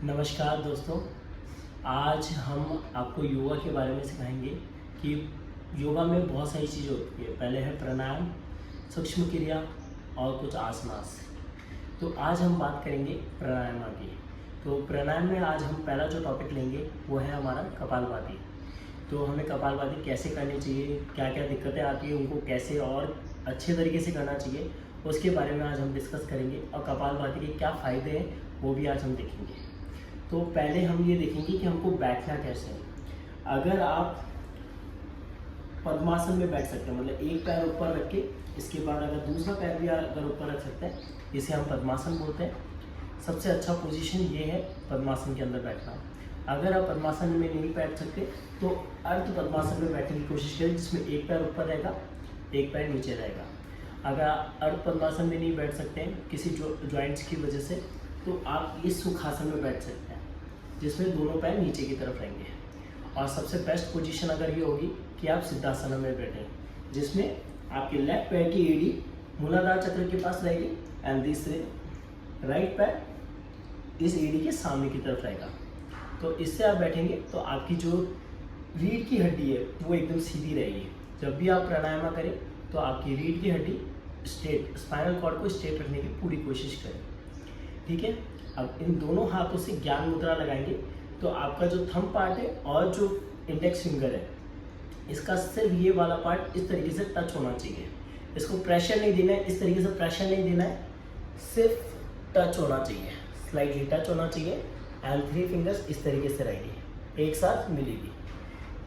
नमस्कार दोस्तों। आज हम आपको योगा के बारे में सिखाएंगे कि योगा में बहुत सारी चीज़ें होती है। पहले है प्राणायाम, सूक्ष्म क्रिया और कुछ आसनास। तो आज हम बात करेंगे प्राणायाम की। तो प्राणायाम में आज हम पहला जो टॉपिक लेंगे वो है हमारा कपालभाति। तो हमें कपालभाति कैसे करनी चाहिए, क्या क्या दिक्कतें आती है, उनको कैसे और अच्छे तरीके से करना चाहिए, उसके बारे में आज हम डिस्कस करेंगे। और कपालभाति के क्या फ़ायदे हैं वो भी आज हम देखेंगे। तो पहले हम ये देखेंगे कि हमको बैठना कैसे है। अगर आप पद्मासन में बैठ सकते हैं, मतलब एक पैर ऊपर रख के इसके बाद अगर दूसरा पैर भी अगर ऊपर रख सकते हैं, इसे हम पद्मासन बोलते हैं। सबसे अच्छा पोजीशन ये है पद्मासन के अंदर बैठना। अगर आप पद्मासन में नहीं बैठ सकते तो अर्ध पद्मासन में बैठने की कोशिश करें, जिसमें एक पैर ऊपर रहेगा, एक पैर नीचे रहेगा। अगर आप अर्ध पद्मासन में नहीं बैठ सकते हैं किसी जॉइंट्स की वजह से, तो आप इस सुखासन में बैठ सकते हैं, जिसमें दोनों पैर नीचे की तरफ रहेंगे। और सबसे बेस्ट पोजीशन अगर ये होगी कि आप सिद्धासन में बैठें, जिसमें आपके लेफ्ट पैर की एड़ी मूलाधार चक्र के पास रहेगी एंड दूसरे राइट पैर इस एड़ी के सामने की तरफ रहेगा। तो इससे आप बैठेंगे तो आपकी जो रीढ़ की हड्डी है वो एकदम सीधी रहेगी। जब भी आप प्राणायाम करें तो आपकी रीढ़ की हड्डी स्ट्रेट, स्पाइनल कॉर्ड को स्ट्रेट रखने की पूरी कोशिश करें। ठीक है। अब इन दोनों हाथों से ज्ञान मुद्रा लगाएंगे तो आपका जो थंब पार्ट है और जो इंडेक्स फिंगर है, इसका सिर्फ ये वाला पार्ट इस तरीके से टच होना चाहिए। इसको प्रेशर नहीं देना है, इस तरीके से प्रेशर नहीं देना है, सिर्फ टच होना चाहिए, स्लाइटली टच होना चाहिए। एंड 3 फिंगर्स इस तरीके से रहेगी, एक साथ मिलेगी।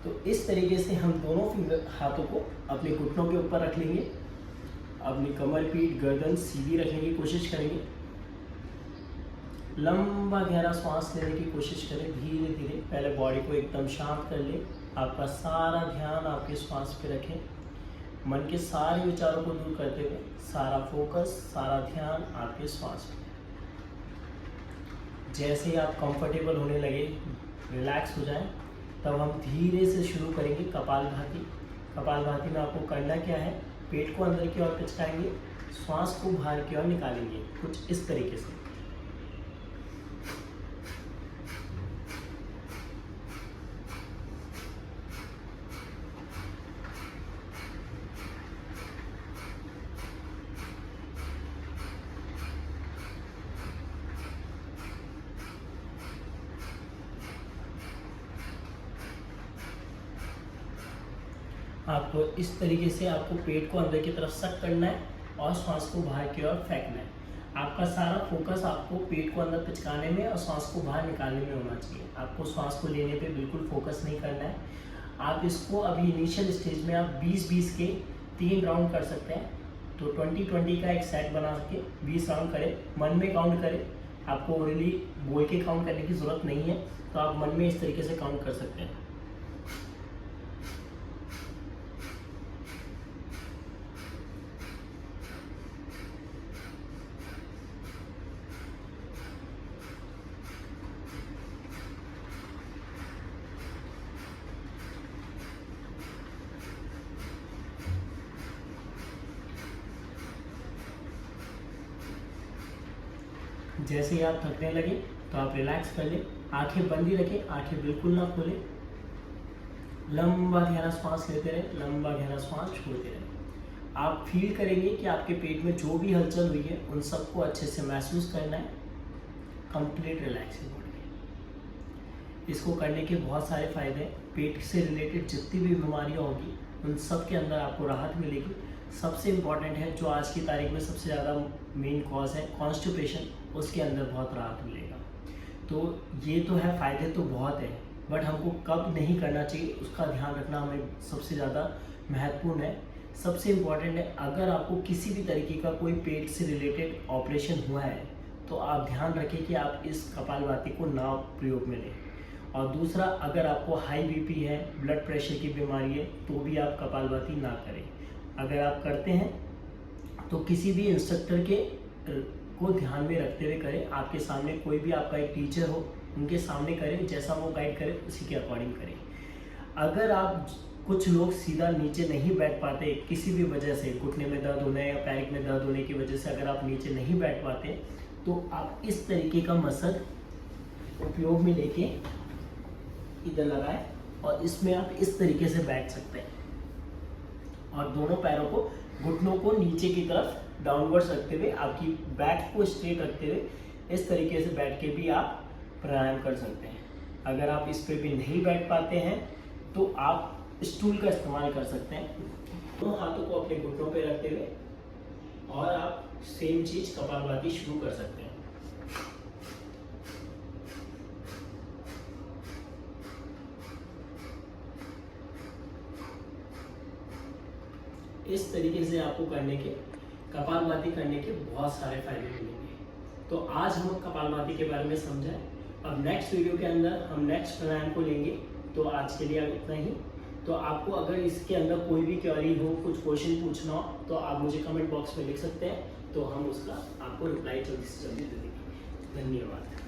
तो इस तरीके से हम दोनों हाथों को अपने घुटनों के ऊपर रख लेंगे, अपनी कमर, पीठ, गर्दन सीधी रखने की कोशिश करेंगे। लंबा गहरा सांस लेने की कोशिश करें, धीरे धीरे। पहले बॉडी को एकदम शांत कर ले, आपका सारा ध्यान आपके श्वास पे रखें। मन के सारे विचारों को दूर करते हुए सारा फोकस, सारा ध्यान आपके श्वास पे। जैसे ही आप कंफर्टेबल होने लगे, रिलैक्स हो जाएं, तब हम धीरे से शुरू करेंगे कपालभाति। कपालभाति में आपको करना क्या है, पेट को अंदर की ओर पिचकाएंगे, श्वास को बाहर की ओर निकालेंगे, कुछ इस तरीके से। आपको इस तरीके से आपको पेट को अंदर की तरफ सक करना है और श्वास को बाहर की ओर फेंकना है। आपका सारा फोकस आपको पेट को अंदर पिचकाने में और श्वास को बाहर निकालने में होना चाहिए। आपको श्वास को लेने पे बिल्कुल फोकस नहीं करना है। आप इसको अभी इनिशियल स्टेज में आप 20-20 के 3 राउंड कर सकते हैं। तो 20-20 का एक सेट बना के 20 राउंड करें, मन में काउंट करें। आपको ओरली बोल के काउंट करने की ज़रूरत नहीं है, तो आप मन में इस तरीके से काउंट कर सकते हैं। जैसे ही आप थकने लगे तो आप रिलैक्स कर लें, आंखें बंद ही रखें, आंखें बिल्कुल ना खोलें। लंबा गहरा सांस लेते रहें, लंबा गहरा सांस छोड़ते रहें। आप फील करेंगे कि आपके पेट में जो भी हलचल हुई है उन सबको अच्छे से महसूस करना है। Complete relax body. इसको करने के बहुत सारे फायदे हैं। पेट से रिलेटेड जितनी भी बीमारियां होगी उन सब के अंदर आपको राहत मिलेगी। सबसे इम्पॉर्टेंट है, जो आज की तारीख में सबसे ज़्यादा मेन कॉज है कॉन्स्टिपेशन, उसके अंदर बहुत राहत मिलेगा। तो ये तो है, फ़ायदे तो बहुत है, बट हमको कब नहीं करना चाहिए उसका ध्यान रखना हमें सबसे ज़्यादा महत्वपूर्ण है। सबसे इम्पॉर्टेंट है, अगर आपको किसी भी तरीके का कोई पेट से रिलेटेड ऑपरेशन हुआ है तो आप ध्यान रखें कि आप इस कपालभाति को ना प्रयोग में लें। और दूसरा, अगर आपको हाई बीपी है, ब्लड प्रेशर की बीमारी है, तो भी आप कपालभाति ना करें। अगर आप करते हैं तो किसी भी इंस्ट्रक्टर के को ध्यान में रखते हुए करें। आपके सामने कोई भी आपका एक टीचर हो, उनके सामने करें, जैसा वो गाइड करे उसी के अकॉर्डिंग करें। अगर आप, कुछ लोग सीधा नीचे नहीं बैठ पाते किसी भी वजह से, घुटने में दर्द होने या पैर में दर्द होने की वजह से अगर आप नीचे नहीं बैठ पाते, तो आप इस तरीके का मसल उपयोग में लेके इधर लगाए और इसमें आप इस तरीके से बैठ सकते हैं और दोनों पैरों को, घुटनों को नीचे की तरफ डाउनवर्ड्स रखते हुए, आपकी बैक को स्ट्रेट रखते हुए इस तरीके से बैठ के भी आप प्राणायाम कर सकते हैं। अगर आप इस पे भी नहीं बैठ पाते हैं तो आप स्टूल का इस्तेमाल कर सकते हैं। दोनों हाथों को अपने घुटनों पे रखते हुए और आप सेम चीज कपालभाति शुरू कर सकते हैं। इस तरीके से आपको कपालभाति करने के बहुत सारे फायदे मिलेंगे। तो आज हम कपालभाति के बारे में समझा। अब नेक्स्ट वीडियो के अंदर हम नेक्स्ट प्राणायाम को लेंगे। तो आज के लिए अब इतना ही। तो आपको अगर इसके अंदर कोई भी क्वेरी हो, कुछ क्वेश्चन पूछना हो तो आप मुझे कमेंट बॉक्स में लिख सकते हैं, तो हम उसका आपको रिप्लाई जल्दी से जल्दी दे देंगे। धन्यवाद।